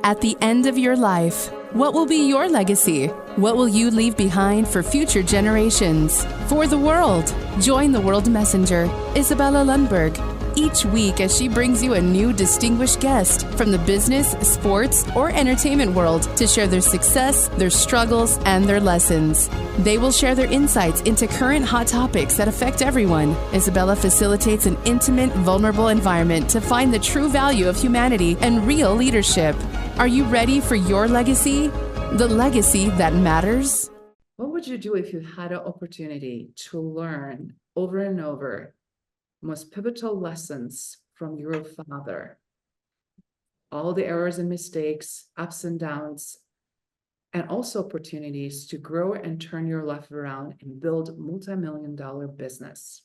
At the end of your life, what will be your legacy? What will you leave behind for future generations? For the world, join the World Messenger, Isabella Lundberg, each week as she brings you a new distinguished guest from the business, sports, or entertainment world to share their success, their struggles, and their lessons. They will share their insights into current hot topics that affect everyone. Isabella facilitates an intimate, vulnerable environment to find the true value of humanity and real leadership. Are you ready for your legacy? The legacy that matters? What would you do if you had an opportunity to learn over and over most pivotal lessons from your father? All the errors and mistakes, ups and downs, and also opportunities to grow and turn your life around and build multi-million-dollar business.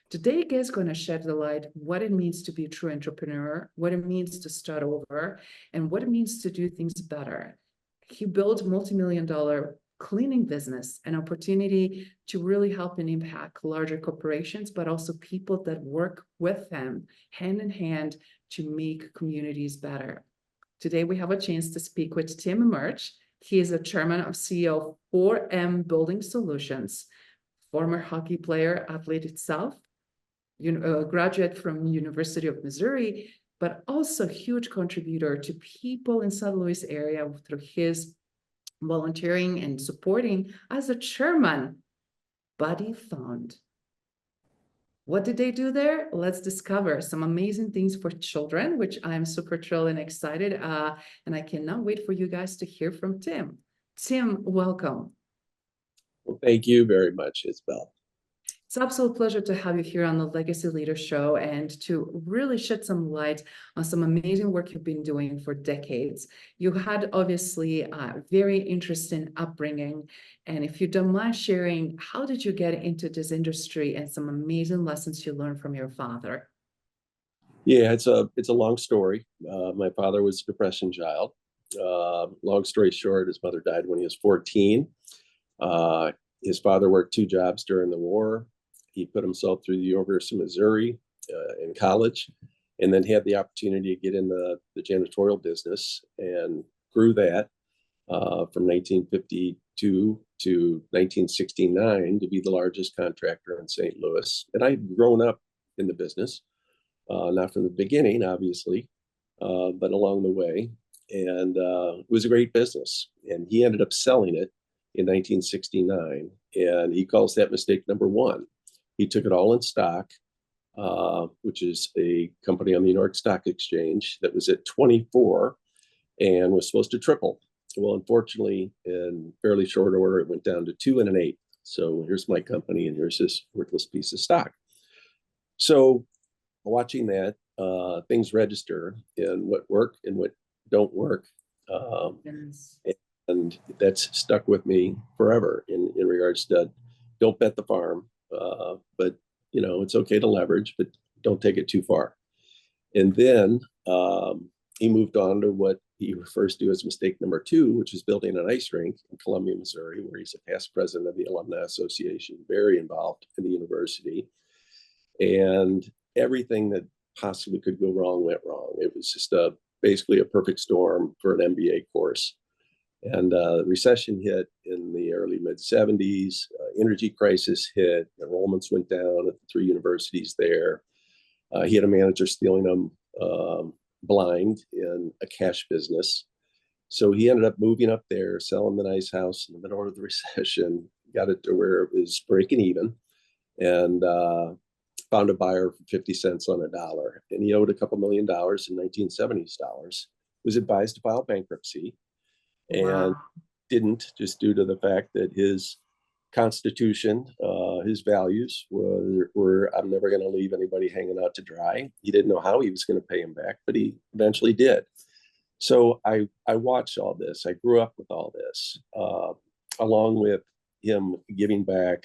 Today, Guy is going to shed the light what it means to be a true entrepreneur, what it means to start over, and what it means to do things better. He built multi-million-dollar cleaning business, an opportunity to really help and impact larger corporations, but also people that work with them hand in hand to make communities better. Today, we have a chance to speak with Tim Murch. He is a chairman of CEO of 4M Building Solutions, former hockey player, athlete itself, graduate from University of Missouri, but also huge contributor to people in St. Louis area through his volunteering and supporting as a chairman. Buddy Fund. What did they do there? Let's discover some amazing things for children, which I'm super thrilled and excited. And I cannot wait for you guys to hear from Tim. Tim, welcome. Well, thank you very much, Isabel. It's an absolute pleasure to have you here on the Legacy Leader Show and to really shed some light on some amazing work you've been doing for decades. You had obviously a very interesting upbringing. And if you don't mind sharing, how did you get into this industry and some amazing lessons you learned from your father? Yeah, it's a long story. My father was a depression child. Long story short, his mother died when he was 14. His father worked 2 jobs during the war. He put himself through the University of Missouri in college, and then had the opportunity to get in the janitorial business and grew that from 1952 to 1969 to be the largest contractor in St. Louis. And I'd grown up in the business, not from the beginning, obviously, but along the way. And it was a great business. And he ended up selling it in 1969. And he calls that mistake number 1. He took it all in stock, which is a company on the New York Stock Exchange that was at 24 and was supposed to triple. Well, unfortunately, in fairly short order, it went down to 2 and an 8. So here's my company, and here's this worthless piece of stock. So watching that, things register in what work and what don't work. Yes. And that's stuck with me forever in regards to don't bet the farm. But it's okay to leverage, but don't take it too far. And then he moved on to what he refers to as mistake number 2, which is building an ice rink in Columbia, Missouri, where he's a past president of the Alumni Association, very involved in the university. And everything that possibly could go wrong went wrong. It was just basically a perfect storm for an MBA course. And the recession hit in the early mid-70s, energy crisis hit, enrollments went down at the 3 universities there. He had a manager stealing them blind in a cash business. So he ended up moving up there, selling the nice house in the middle of the recession, got it to where it was breaking even, and found a buyer for 50 cents on a dollar. And he owed a couple $1 million in 1970s dollars, was advised to file bankruptcy. And didn't, just due to the fact that his constitution, his values were I'm never going to leave anybody hanging out to dry. He didn't know how he was going to pay him back, but he eventually did. So I watched all this. I grew up with all this, along with him giving back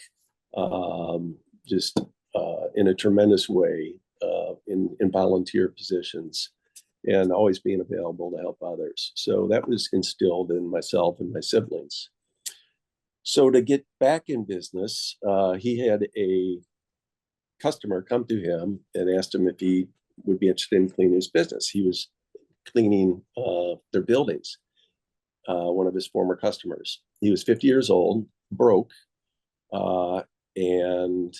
just in a tremendous way in volunteer positions, and always being available to help others. So that was instilled in myself and my siblings. So to get back in business, he had a customer come to him and asked him if he would be interested in cleaning his business. He was cleaning their buildings. One of his former customers. He was 50 years old, broke, and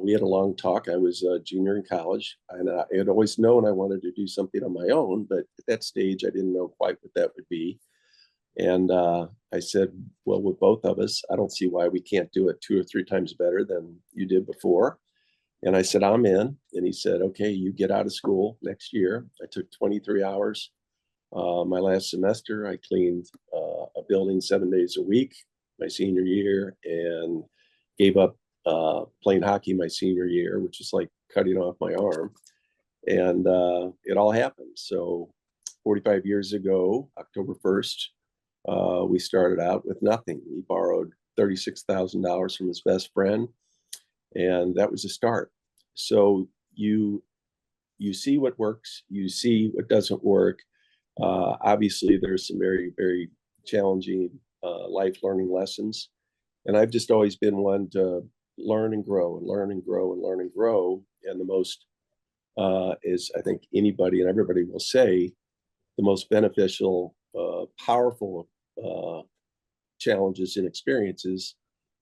we had a long talk. I was a junior in college, and I had always known I wanted to do something on my own, but at that stage, I didn't know quite what that would be. And I said, well, with both of us, I don't see why we can't do it 2 or 3 times better than you did before. And I said, I'm in. And he said, okay, you get out of school next year. I took 23 hours. My last semester, I cleaned a building 7 days a week my senior year, and gave up playing hockey my senior year, which is like cutting off my arm. And it all happened. So 45 years ago, October 1st, we started out with nothing. He borrowed $36,000 from his best friend, and that was a start. So you see what works, you see what doesn't work. Obviously, there's some very, very challenging life learning lessons. And I've just always been one to learn and grow and learn and grow and learn and grow. And the most is, I think anybody and everybody will say, the most beneficial, powerful challenges and experiences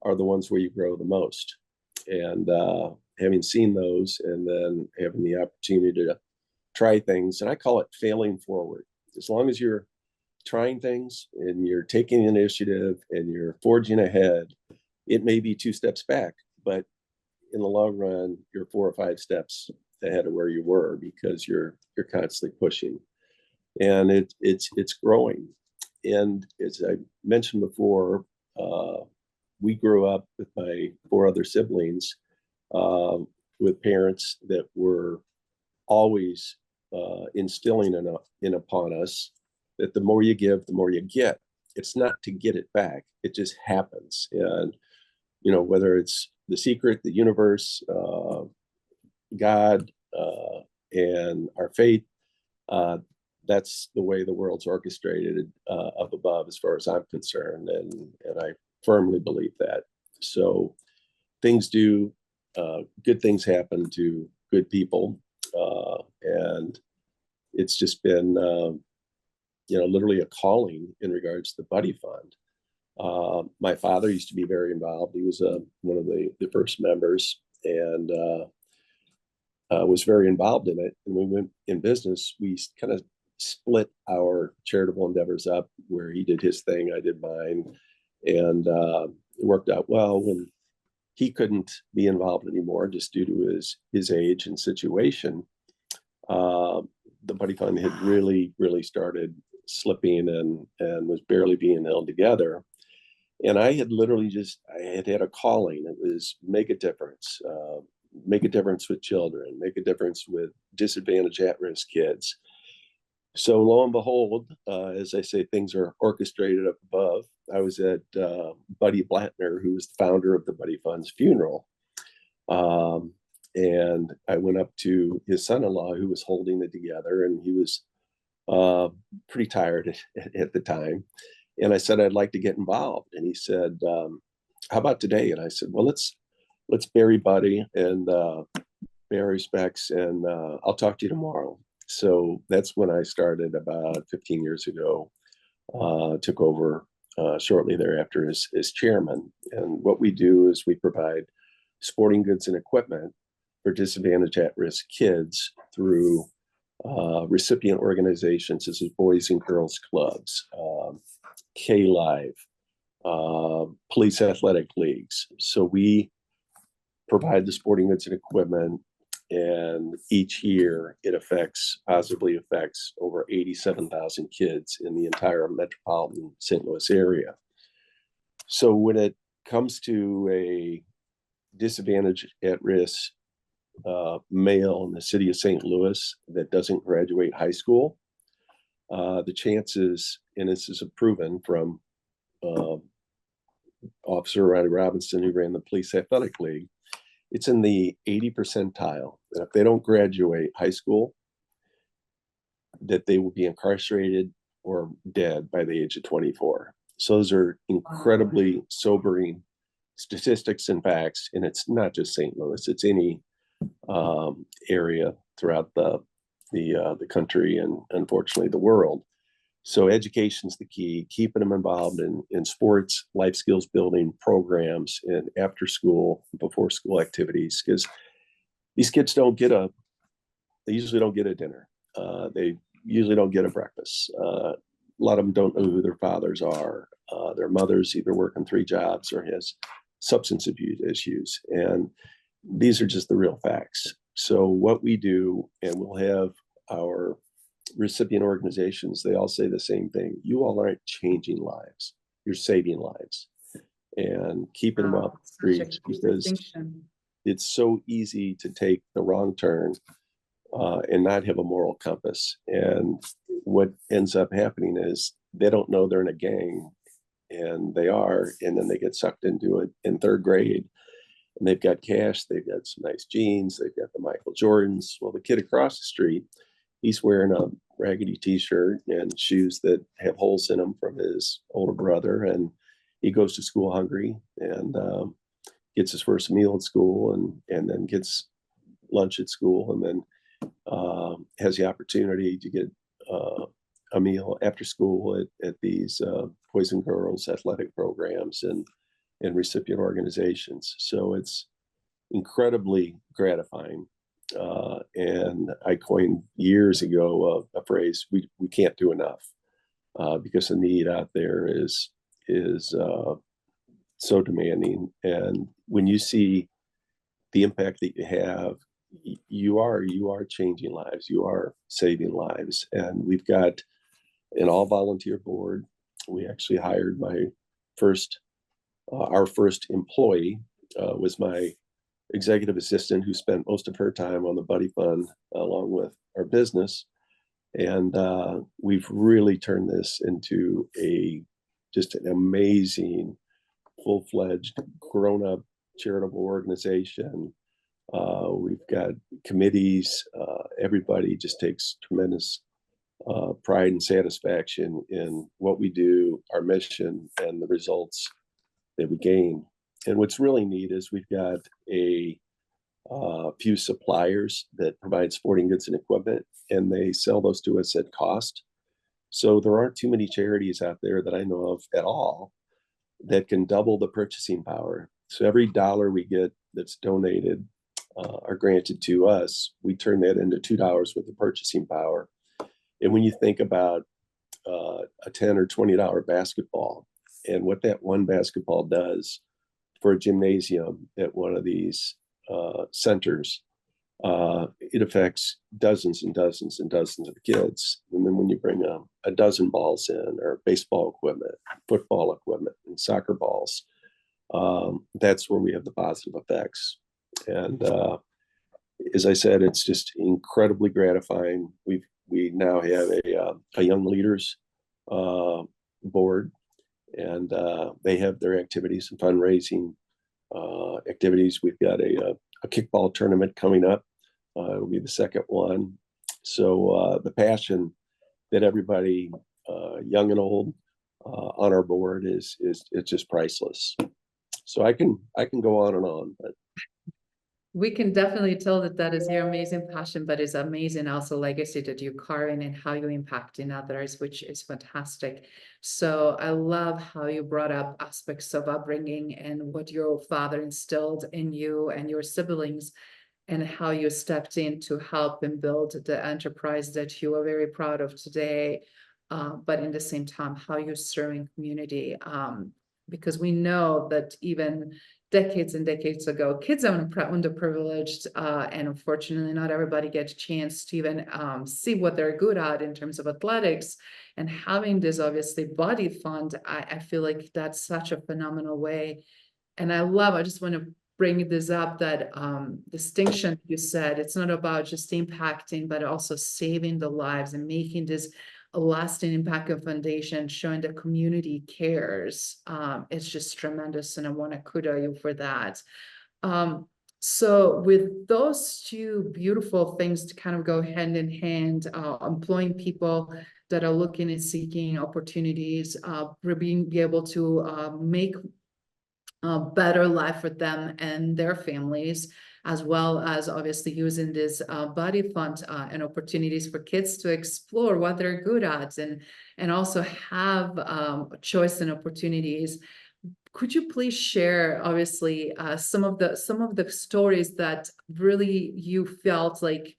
are the ones where you grow the most. And having seen those, and then having the opportunity to try things, and I call it failing forward. As long as you're trying things and you're taking initiative and you're forging ahead, it may be 2 steps back, but in the long run, you're 4 or 5 steps ahead of where you were, because you're constantly pushing, and it's growing. And as I mentioned before, we grew up with my 4 other siblings with parents that were always instilling in upon us that the more you give, the more you get. It's not to get it back. It just happens. And, whether it's the secret, the universe, God, and our faith, that's the way the world's orchestrated up above, as far as I'm concerned. And I firmly believe that. So things do, good things happen to good people. And it's just been, literally a calling in regards to the Buddy Fund. My father used to be very involved. He was one of the first members, and was very involved in it. And when we went in business, we kind of split our charitable endeavors up, where he did his thing, I did mine. And it worked out well. When he couldn't be involved anymore, just due to his age and situation, the Buddy Fund had really, really started slipping and was barely being held together. And I had literally I had a calling. It was make a difference with children, make a difference with disadvantaged, at-risk kids. So lo and behold, as I say, things are orchestrated up above. I was at Buddy Blattner, who was the founder of the Buddy Fund's funeral. And I went up to his son-in-law, who was holding it together, and he was pretty tired at the time. And I said, I'd like to get involved. And he said, how about today? And I said, well, let's bury Buddy and pay our respects, and I'll talk to you tomorrow. So that's when I started about 15 years ago, took over shortly thereafter as chairman. And what we do is we provide sporting goods and equipment for disadvantaged, at-risk kids through recipient organizations such as Boys and Girls Clubs, K-Live, police athletic leagues. So we provide the sporting goods and equipment, and each year it positively affects over 87,000 kids in the entire metropolitan St. Louis area. So when it comes to a disadvantaged, at-risk male in the city of St. Louis that doesn't graduate high school, the chances, and this is proven from Officer Ronnie Robinson, who ran the Police Athletic League, it's in the 80 percentile that if they don't graduate high school, that they will be incarcerated or dead by the age of 24. So those are incredibly sobering statistics and facts. And it's not just St. Louis, it's any area throughout the country, and unfortunately the world. So education's the key, keeping them involved in sports, life skills building programs, and after school, before school activities, because these kids they usually don't get a dinner. They usually don't get a breakfast. A lot of them don't know who their fathers are. Their mother's either working 3 jobs or has substance abuse issues. And these are just the real facts. So what we do, and we'll have our recipient organizations, they all say the same thing. You all aren't changing lives. You're saving lives and keeping them up streets, because it's so easy to take the wrong turn and not have a moral compass. And what ends up happening is they don't know they're in a gang, and they are, and then they get sucked into it in 3rd grade. And they've got cash, they've got some nice jeans, they've got the Michael Jordans. Well, the kid across the street, he's wearing a raggedy t-shirt and shoes that have holes in them from his older brother. And he goes to school hungry and gets his first meal at school, and then gets lunch at school, and then has the opportunity to get a meal after school at these Boys and Girls athletic programs and recipient organizations. So it's incredibly gratifying. And I coined years ago a phrase, we can't do enough, because the need out there is so demanding. And when you see the impact that you have, you are changing lives, you are saving lives. And we've got an all volunteer board. We actually hired our first employee was my executive assistant, who spent most of her time on the buddy fund along with our business. And we've really turned this into just an amazing, full-fledged, grown-up charitable organization. We've got committees. Everybody just takes tremendous pride and satisfaction in what we do, our mission, and the results that we gain. And what's really neat is we've got a few suppliers that provide sporting goods and equipment, and they sell those to us at cost. So there aren't too many charities out there that I know of at all that can double the purchasing power. So every dollar we get that's donated or granted to us, we turn that into $2 worth of purchasing power. And when you think about a $10 or $20 basketball, and what that one basketball does for a gymnasium at one of these centers, it affects dozens and dozens and dozens of kids. And then when you bring a dozen balls in, or baseball equipment, football equipment, and soccer balls, that's where we have the positive effects. And as I said, it's just incredibly gratifying. We now have a young leaders board, and they have their activities and fundraising activities. We've got a kickball tournament coming up. It'll be the second one. So the passion that everybody, young and old, on our board it's just priceless. So I can go on and on, but we can definitely tell that is your amazing passion, but it's amazing also legacy that you're carrying and how you impact in others, which is fantastic. So I love how you brought up aspects of upbringing and what your father instilled in you and your siblings, and how you stepped in to help and build the enterprise that you are very proud of today. But in the same time, how you're serving community. Because we know that even decades and decades ago, kids are underprivileged, and unfortunately not everybody gets a chance to even see what they're good at in terms of athletics. And having this obviously body fund, I feel like that's such a phenomenal way. And I just want to bring this up, that distinction you said, it's not about just impacting, but also saving the lives and making this a lasting impact of foundation, showing the community cares. It's just tremendous, and I want to kudos you for that. So with those two beautiful things to kind of go hand in hand, employing people that are looking and seeking opportunities, being able to make a better life for them and their families, as well as obviously using this body fund and opportunities for kids to explore what they're good at and also have choice and opportunities. Could you please share, obviously, some of the stories that really you felt like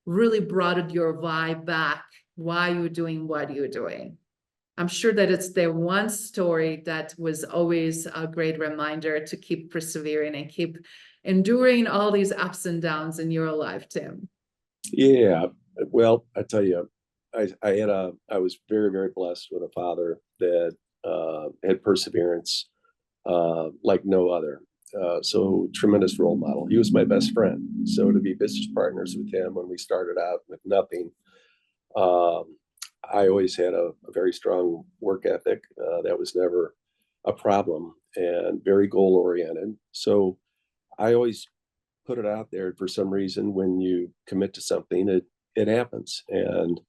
really brought your vibe back? Why you're doing what you're doing? I'm sure that it's the one story that was always a great reminder to keep persevering and keep enduring all these ups and downs in your life, Tim. Yeah, well, I tell you, I was very, very blessed with a father that had perseverance like no other. So tremendous role model. He was my best friend. So to be business partners with him when we started out with nothing, I always had a very strong work ethic. That was never a problem and very goal oriented. So I always put it out there. For some reason, when you commit to something, it happens. And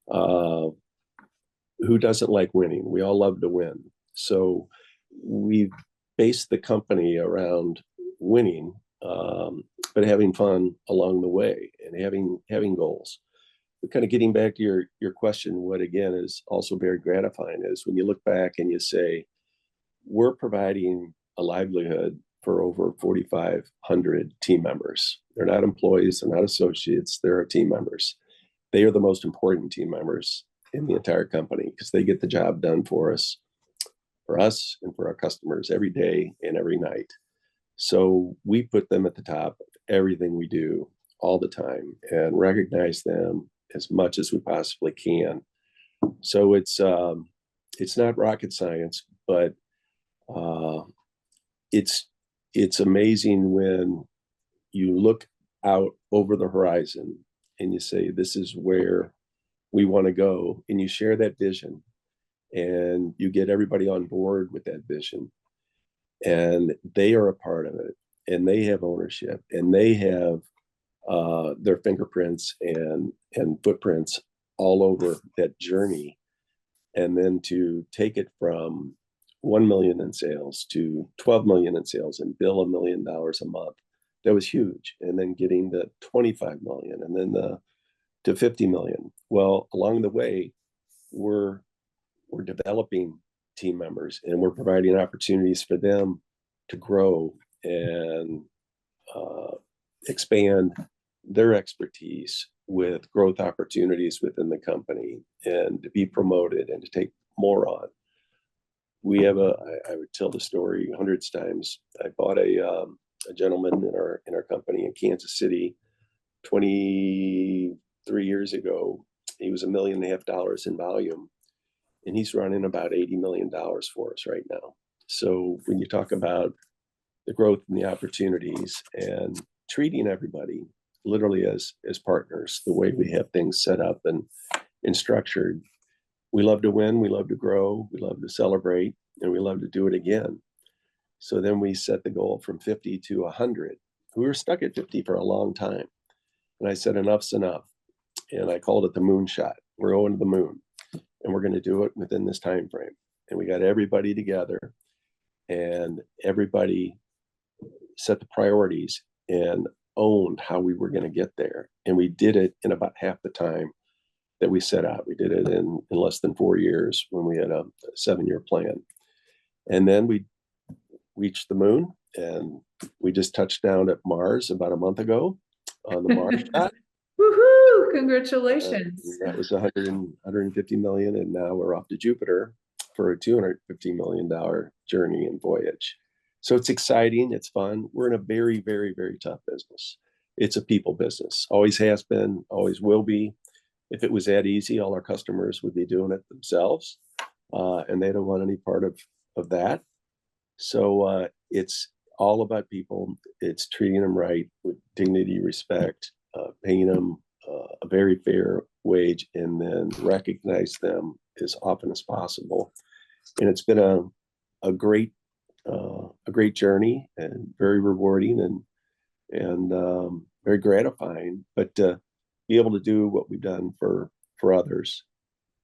who doesn't like winning? We all love to win. So we based the company around winning, but having fun along the way and having goals. But kind of getting back to your question, what again is also very gratifying is when you look back and you say, we're providing a livelihood for over 4,500 team members. They're not employees, they're not associates, they're our team members. They are the most important team members in the entire company because they get the job done for us and for our customers every day and every night. So we put them at the top of everything we do all the time and recognize them as much as we possibly can. So it's not rocket science, but it's amazing when you look out over the horizon and you say, this is where we want to go, and you share that vision and you get everybody on board with that vision and they are a part of it and they have ownership and they have their fingerprints and footprints all over that journey. And then to take it from 1 million in sales to 12 million in sales and bill $1 million a month, that was huge. And then getting the 25 million and then to 50 million. Well, along the way, we're developing team members and we're providing opportunities for them to grow and expand their expertise with growth opportunities within the company and to be promoted and to take more on. We have I would tell the story hundreds of times. I bought a gentleman in our company in Kansas City 23 years ago. He was $1.5 million in volume, and he's running about $80 million for us right now. So when you talk about the growth and the opportunities and treating everybody literally as partners, the way we have things set up and structured, we love to win, we love to grow, we love to celebrate, and we love to do it again. So then we set the goal from 50 to 100. We were stuck at 50 for a long time. And I said, enough's enough. And I called it the moonshot. We're going to the moon and we're going to do it within this time frame. And we got everybody together and everybody set the priorities and owned how we were going to get there. And we did it in about half the time that we set out. We did it in less than 4 years when we had a 7-year plan. And then we reached the moon and we just touched down at Mars about a month ago on the Mars shot. Woohoo! Congratulations. That was 150 million. And now we're off to Jupiter for a $250 million journey and voyage. So it's exciting. It's fun. We're in a very, very, very tough business. It's a people business. Always has been, always will be. If it was that easy, all our customers would be doing it themselves. And they don't want any part of that. So it's all about people. It's treating them right with dignity, respect, paying them a very fair wage, and then recognize them as often as possible. And it's been a great journey and very rewarding and very gratifying. But to be able to do what we've done for others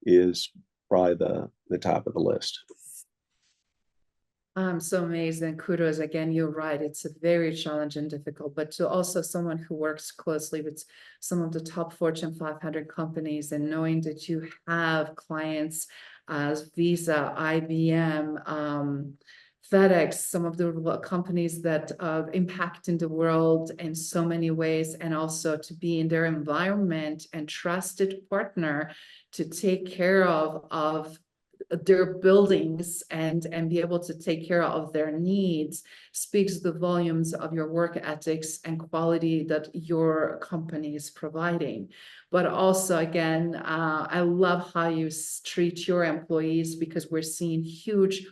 is probably the top of the list. So amazing. Kudos again. You're right. It's a very challenging, difficult, but to also someone who works closely with some of the top Fortune 500 companies and knowing that you have clients as Visa, IBM, FedEx, some of the companies that impact in the world in so many ways, and also to be in their environment and trusted partner to take care of their buildings and be able to take care of their needs speaks the volumes of your work ethics and quality that your company is providing. But also, again, I love how you treat your employees, because we're seeing huge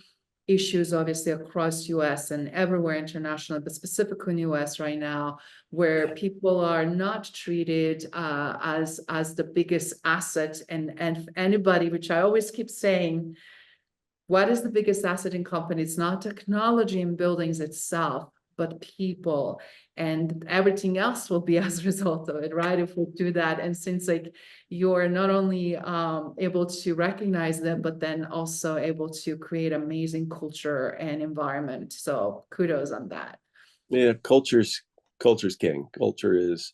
issues obviously across US and everywhere international, but specifically in US right now, where people are not treated as the biggest asset. And anybody, which I always keep saying, what is the biggest asset in company? It's not technology and buildings itself, but people, and everything else will be as a result of it, right? If we do that. And since like you're not only able to recognize them, but then also able to create amazing culture and environment. So kudos on that. Yeah, culture's king. Culture is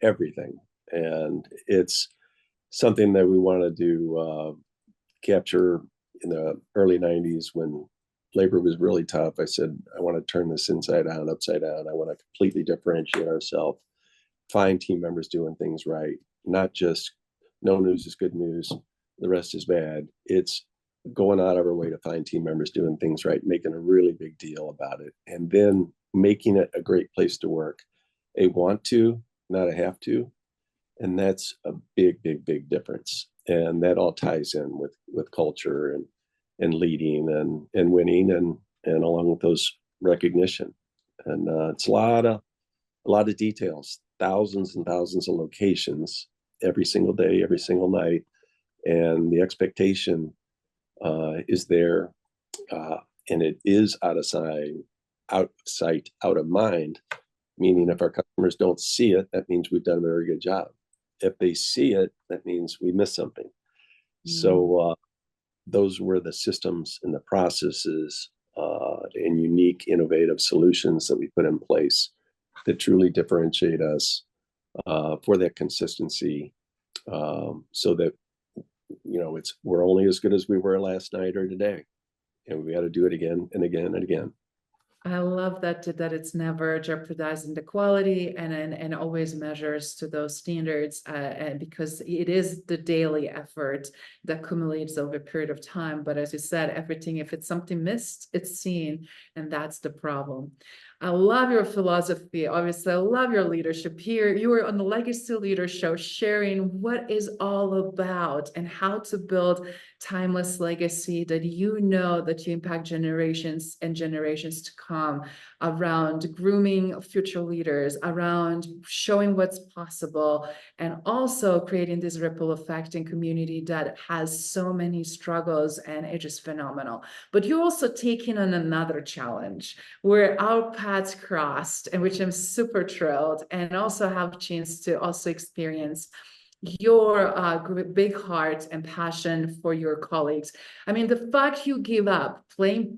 everything, and it's something that we wanted to capture in the early 90s when labor was really tough. I said, I want to turn this inside out, upside down. I want to completely differentiate ourselves, find team members doing things right, not just no news is good news, the rest is bad. It's going out of our way to find team members doing things right, making a really big deal about it, and then making it a great place to work. A want to, not a have to. And that's a big, big, big difference. And that all ties in with culture and leading and winning and along with those recognition. And it's a lot of details, thousands and thousands of locations every single day, every single night. And the expectation is there, and it is out of sight, out of mind. Meaning, if our customers don't see it, that means we've done a very good job. If they see it, that means we missed something. So those were the systems and the processes and unique, innovative solutions that we put in place that truly differentiate us for that consistency, so that we're only as good as we were last night or today, and we got to do it again and again and again. I love that it's never jeopardizing the quality and always measures to those standards, and because it is the daily effort that accumulates over a period of time. But as you said, everything, if it's something missed, it's seen, and that's the problem. I love your philosophy. Obviously, I love your leadership here. You were on the Legacy Leader Show sharing what is all about and how to build timeless legacy that that you impact generations and generations to come, around grooming future leaders, around showing what's possible, and also creating this ripple effect in community that has so many struggles, and it's just phenomenal. But you're also taking on another challenge where our paths crossed, and which I'm super thrilled, and also have a chance to also experience your big heart and passion for your colleagues. I mean, the fact you give up playing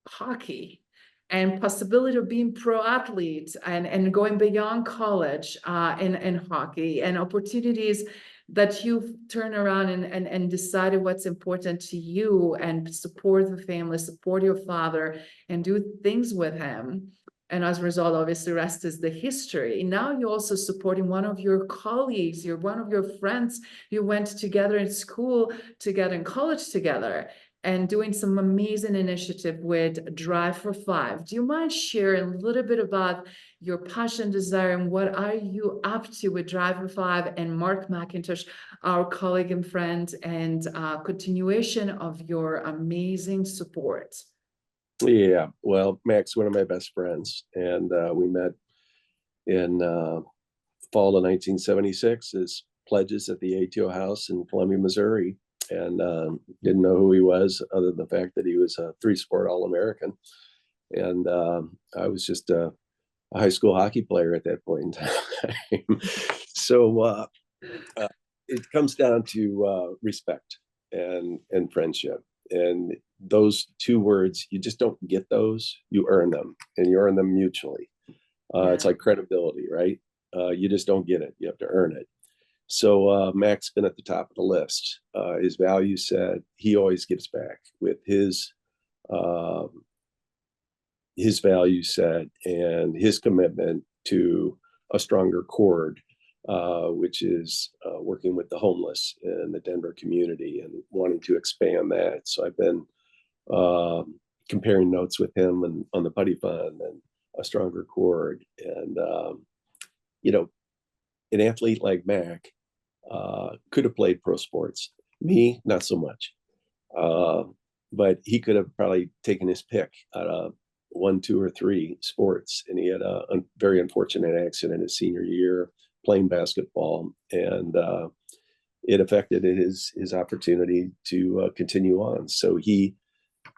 hockey and possibility of being pro athlete and going beyond college in hockey, and opportunities that you've turned around and decided what's important to you, and support the family, support your father, and do things with him. And as a result, obviously, rest is the history. Now you're also supporting one of your colleagues, you're one of your friends. You went together in school together, in college together, and doing some amazing initiative with Drive for Five. Do you mind sharing a little bit about your passion, desire, and what are you up to with Drive for Five and Mark McIntosh, our colleague and friend, and continuation of your amazing support? Yeah, well, Mac's one of my best friends, and we met in fall of 1976 as pledges at the ATO House in Columbia, Missouri, and didn't know who he was other than the fact that he was a three-sport All-American, and I was just a high school hockey player at that point in time. So it comes down to respect and friendship, and those two words, you just don't get those. You earn them, and you earn them mutually. It's like credibility, right? You just don't get it. You have to earn it. So Mac's been at the top of the list. His value set, he always gives back with his value set and his commitment to a stronger chord, which is working with the homeless in the Denver community and wanting to expand that. So I've been comparing notes with him and on the Putty Fund and a stronger chord. And, an athlete like Mac could have played pro sports. Me, not so much. But he could have probably taken his pick out of 1, 2, or 3 sports. And he had a very unfortunate accident his senior year playing basketball. And it affected his opportunity to continue on. So he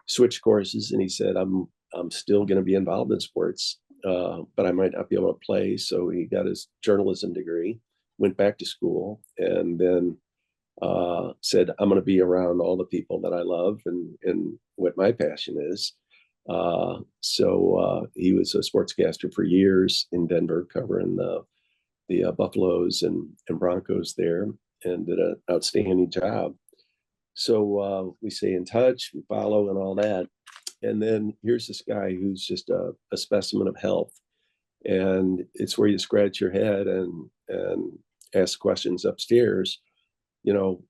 switched courses and he said, I'm still going to be involved in sports, but I might not be able to play. So he got his journalism degree, went back to school, and then said, I'm going to be around all the people that I love and what my passion is. So he was a sportscaster for years in Denver, covering the Buffaloes and Broncos there, and did an outstanding job. So we stay in touch, we follow and all that. And then here's this guy who's just a specimen of health. And it's where you scratch your head and ask questions upstairs,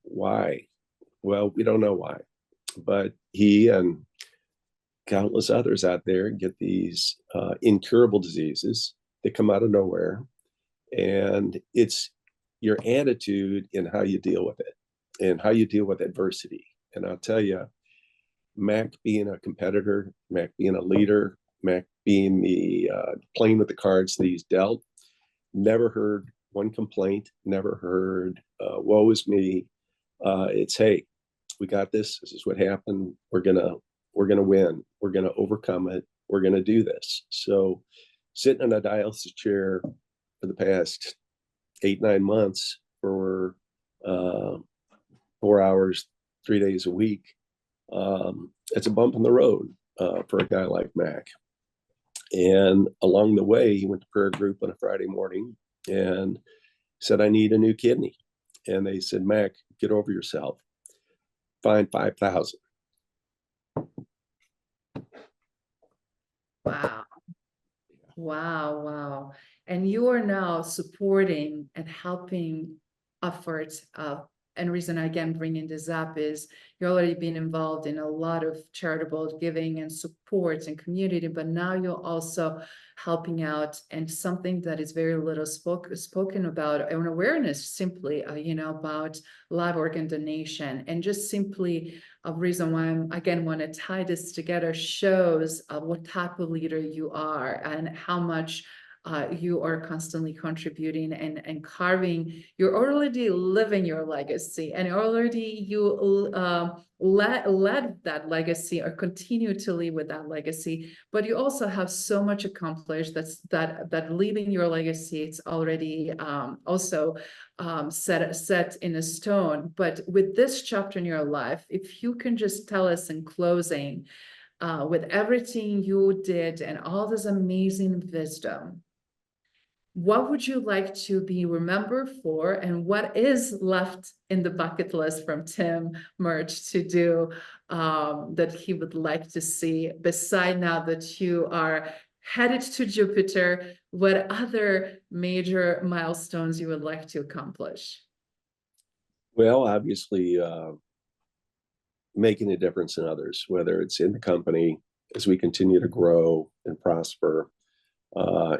why? Well, we don't know why. But he and countless others out there get these incurable diseases that come out of nowhere. And it's your attitude and how you deal with it and how you deal with adversity. And I'll tell you, Mac being a competitor, Mac being a leader, Mac being the playing with the cards that he's dealt, never heard one complaint, never heard, woe is me. It's, hey, we got this. This is what happened. We're gonna win. We're gonna overcome it. We're gonna do this. So sitting in a dialysis chair for the past 8-9 months for 4 hours, 3 days a week, it's a bump in the road for a guy like Mac. And along the way, he went to prayer group on a Friday morning and said, I need a new kidney. And they said, Mac, get over yourself. Find 5,000. Wow. Wow. And you are now supporting and helping efforts of, and reason I again bringing this up is you're already been involved in a lot of charitable giving and support and community, but now you're also helping out and something that is very little spoken about, an awareness simply, about live organ donation, and just simply a reason why I'm again want to tie this together shows what type of leader you are and how much you are constantly contributing and carving. You're already living your legacy, and already you led that legacy or continue to live with that legacy. But you also have so much accomplished that leaving your legacy, it's already also set in a stone. But with this chapter in your life, if you can just tell us in closing, with everything you did and all this amazing wisdom, what would you like to be remembered for, and what is left in the bucket list from Tim Murch to do that he would like to see, beside now that you are headed to Jupiter? What other major milestones you would like to accomplish? Well, obviously, making a difference in others, whether it's in the company as we continue to grow and prosper,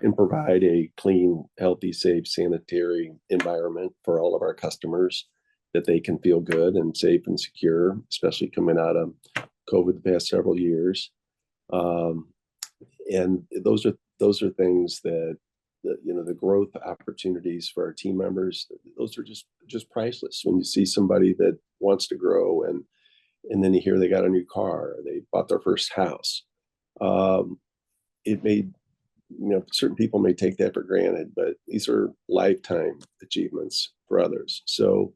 and provide a clean, healthy, safe, sanitary environment for all of our customers, that they can feel good and safe and secure, especially coming out of COVID the past several years. And those are things that the growth opportunities for our team members, those are just priceless. When you see somebody that wants to grow and then you hear they got a new car, or they bought their first house, it made, certain people may take that for granted, but these are lifetime achievements for others. So,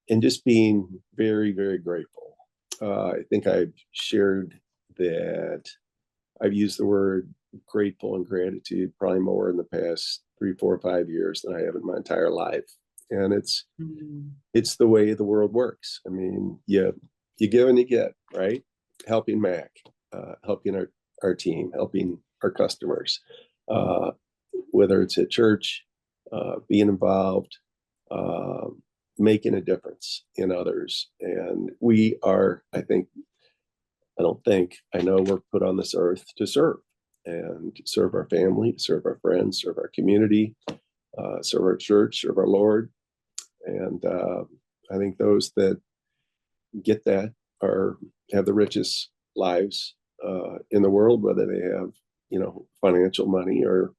and just being very, very grateful I think I've shared that I've used the word grateful and gratitude probably more in the past 3, 4, 5 years than I have in my entire life. And it's the way the world works. I mean, you give and you get, right? Helping Mac, helping our team, helping our customers, whether it's at church, being involved, making a difference in others. And we are, I know we're put on this earth to serve and serve our family, serve our friends, serve our community, serve our church, serve our Lord. And I think those that get that have the richest lives in the world, whether they have, financial money or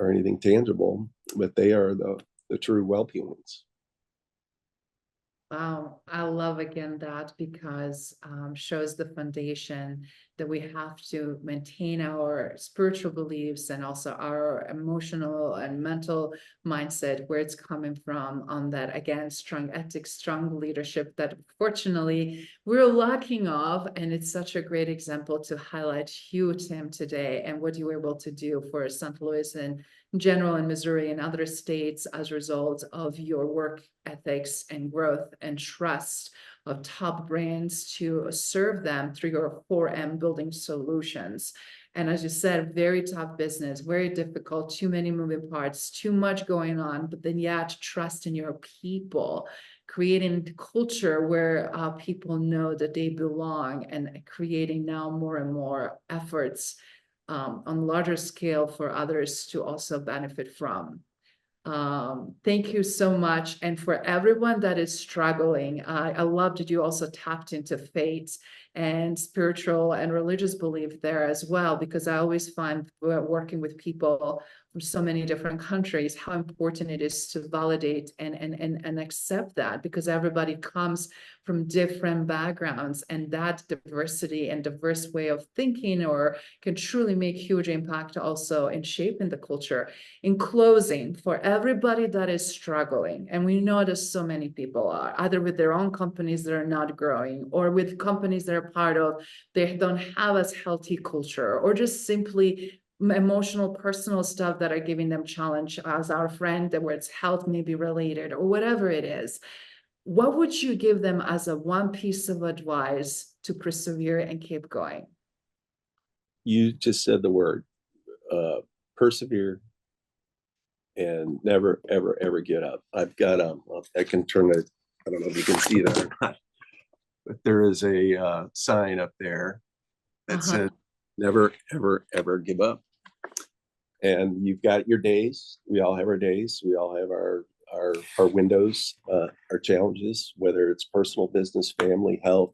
anything tangible, but they are the true wealthy ones. Wow, I love again that because shows the foundation that we have to maintain our spiritual beliefs and also our emotional and mental mindset, where it's coming from, on that, again, strong ethics, strong leadership that fortunately we're lacking of. And it's such a great example to highlight you, Tim, today, and what you were able to do for St. Louis and general in Missouri and other states as a result of your work ethics and growth and trust of top brands to serve them through your 4M building solutions. And as you said, very tough business, very difficult, too many moving parts, too much going on, but then yet trust in your people, creating culture where people know that they belong, and creating now more and more efforts on larger scale for others to also benefit from. Thank you so much. And for everyone that is struggling, I love that you also tapped into faith and spiritual and religious belief there as well, because I always find working with people from so many different countries, how important it is to validate and accept that, because everybody comes from different backgrounds, and that diversity and diverse way of thinking or can truly make huge impact also in shaping the culture. In closing, for everybody that is struggling, and we know that so many people are, either with their own companies that are not growing, or with companies that are part of, they don't have as healthy culture, or just simply emotional, personal stuff that are giving them challenge, as our friend, that where it's health maybe related or whatever it is, what would you give them as a one piece of advice to persevere and keep going? You just said the word, persevere, and never, ever, ever get up. I've got I can turn it, I don't know if you can see that or not, but there is a sign up there that says, never, ever, ever give up. And you've got your days. We all have our days. We all have our windows, our challenges, whether it's personal, business, family, health,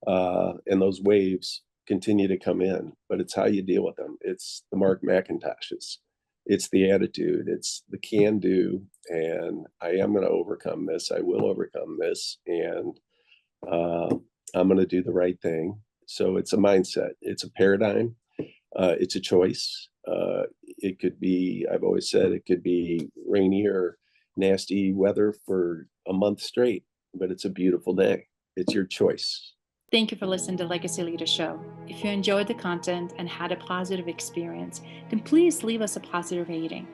and those waves continue to come in, but it's how you deal with them. It's the Mark McIntoshes. It's the attitude. It's the can do. And I am going to overcome this. I will overcome this. And I'm going to do the right thing. So it's a mindset. It's a paradigm. It's a choice. It could be, I've always said, it could be rainy or nasty weather for a month straight, but it's a beautiful day. It's your choice. Thank you for listening to Legacy Leader Show. If you enjoyed the content and had a positive experience, then please leave us a positive rating.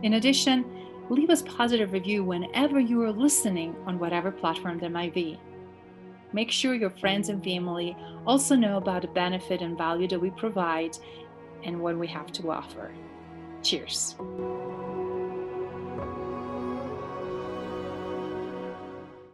In addition, leave us a positive review whenever you are listening on whatever platform there might be. Make sure your friends and family also know about the benefit and value that we provide and what we have to offer. Cheers.